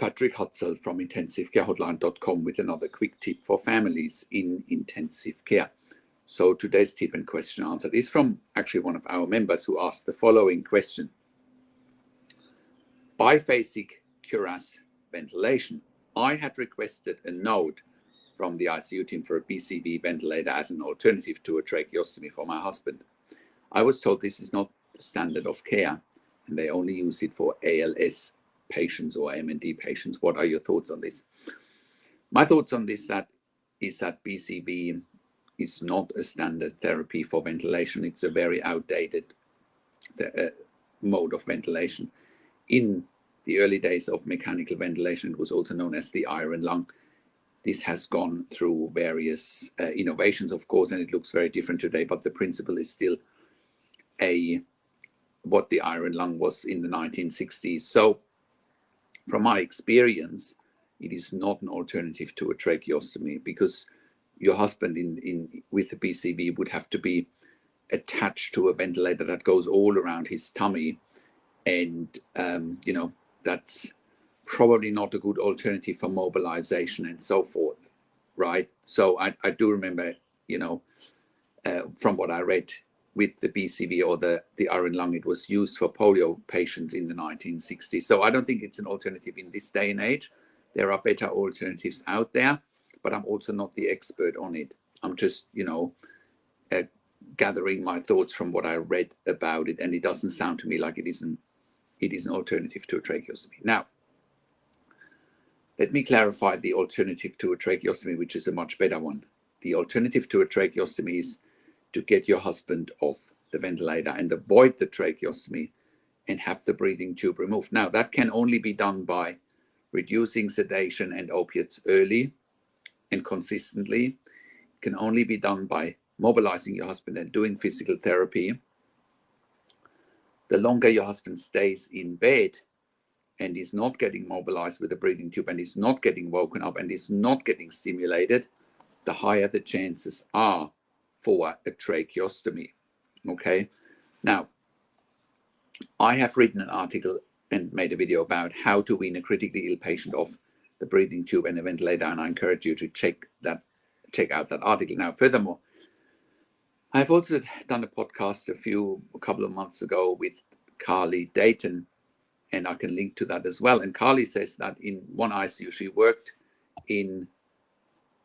Patrick Hutzel from intensivecarehotline.com with another quick tip for families in intensive care. So today's tip and question answered is from actually one of our members who asked the following question. Biphasic Cuirass ventilation. I had requested a note from the ICU team for a BCV ventilator as an alternative to a tracheostomy for my husband. I was told this is not the standard of care and they only use it for ALS patients or MND patients. What are your thoughts on this? My thoughts on this is that BCV is not a standard therapy for ventilation. It's a very outdated mode of ventilation. In the early days of mechanical ventilation, it was also known as the iron lung. This has gone through various innovations, of course, and it looks very different today, but the principle is still what the iron lung was in the 1960s. So from my experience, it is not an alternative to a tracheostomy because your husband with the BCV would have to be attached to a ventilator that goes all around his tummy. And, that's probably not a good alternative for mobilization and so forth, right? So I do remember, from what I read with the BCV or the iron lung, it was used for polio patients in the 1960s. So I don't think it's an alternative in this day and age. There are better alternatives out there, but I'm also not the expert on it. I'm just, gathering my thoughts from what I read about it, and it doesn't sound to me like it is an alternative to a tracheostomy. Now, let me clarify the alternative to a tracheostomy, which is a much better one. The alternative to a tracheostomy is to get your husband off the ventilator and avoid the tracheostomy and have the breathing tube removed. Now, that can only be done by reducing sedation and opiates early and consistently. It can only be done by mobilizing your husband and doing physical therapy. The longer your husband stays in bed and is not getting mobilized with a breathing tube and is not getting woken up and is not getting stimulated, the higher the chances are for a tracheostomy. Okay. Now, I have written an article and made a video about how to wean a critically ill patient off the breathing tube and a ventilator, and I encourage you to check out that article. Now, furthermore, I've also done a podcast a couple of months ago with Carly Dayton, and I can link to that as well. And Carly says that in one ICU she worked in,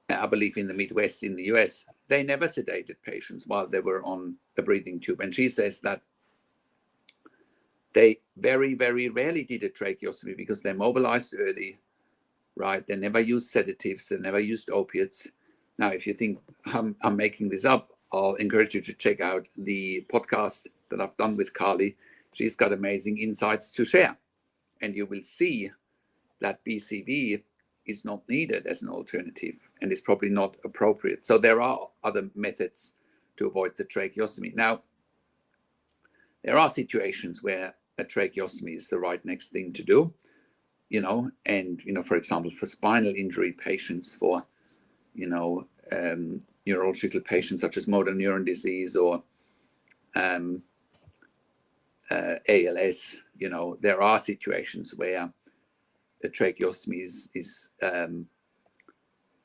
I believe in the Midwest in the US, they never sedated patients while they were on the breathing tube. And she says that they very, very rarely did a tracheostomy because they mobilized early, right? They never used sedatives, they never used opiates. Now, if you think I'm making this up, I'll encourage you to check out the podcast that I've done with Carly. She's got amazing insights to share. And you will see that BCV is not needed as an alternative and is probably not appropriate. So there are other methods to avoid the tracheostomy. Now, there are situations where a tracheostomy is the right next thing to do, for example, for spinal injury patients, for, neurological patients such as motor neuron disease or ALS, there are situations where a tracheostomy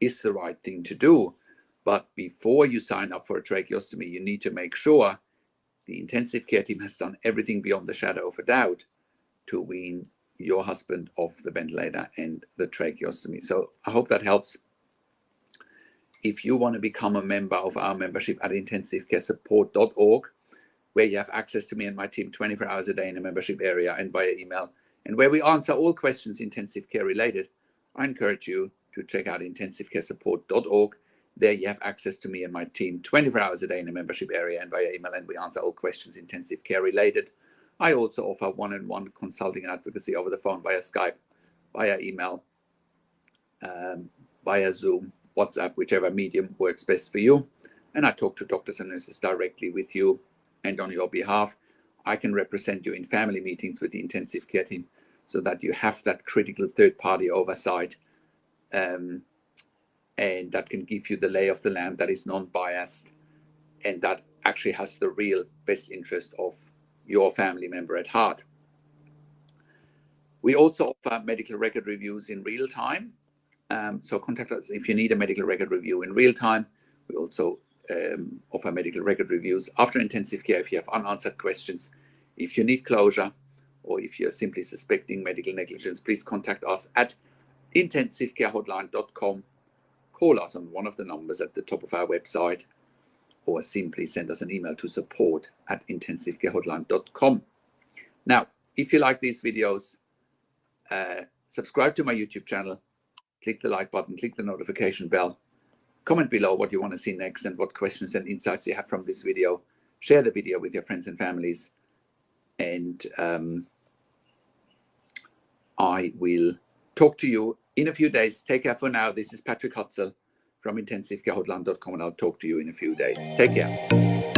is the right thing to do. But before you sign up for a tracheostomy, you need to make sure the intensive care team has done everything beyond the shadow of a doubt to wean your husband off the ventilator and the tracheostomy. So I hope that helps. If you want to become a member of our membership at intensivecaresupport.org, where you have access to me and my team 24 hours a day in a membership area and via email, and where we answer all questions intensive care related, I encourage you to check out intensivecaresupport.org. There you have access to me and my team 24 hours a day in a membership area and via email, and we answer all questions intensive care related. I also offer one-on-one consulting and advocacy over the phone, via Skype, via email, via Zoom, WhatsApp, whichever medium works best for you. And I talk to doctors and nurses directly with you and on your behalf. I can represent you in family meetings with the intensive care team so that you have that critical third-party oversight, and that can give you the lay of the land that is non-biased and that actually has the real best interest of your family member at heart. We also offer medical record reviews in real time. So contact us if you need a medical record review in real time. We also offer medical record reviews after intensive care if you have unanswered questions. If you need closure, or if you're simply suspecting medical negligence, please contact us at intensivecarehotline.com. Call us on one of the numbers at the top of our website, or simply send us an email to support@intensivecarehotline.com. Now, if you like these videos, subscribe to my YouTube channel, click the like button, click the notification bell, comment below what you want to see next and what questions and insights you have from this video. Share the video with your friends and families, and I will talk to you in a few days. Take care for now. This is Patrick Hutzel from intensivecarehotline.com, and I'll talk to you in a few days. Take care.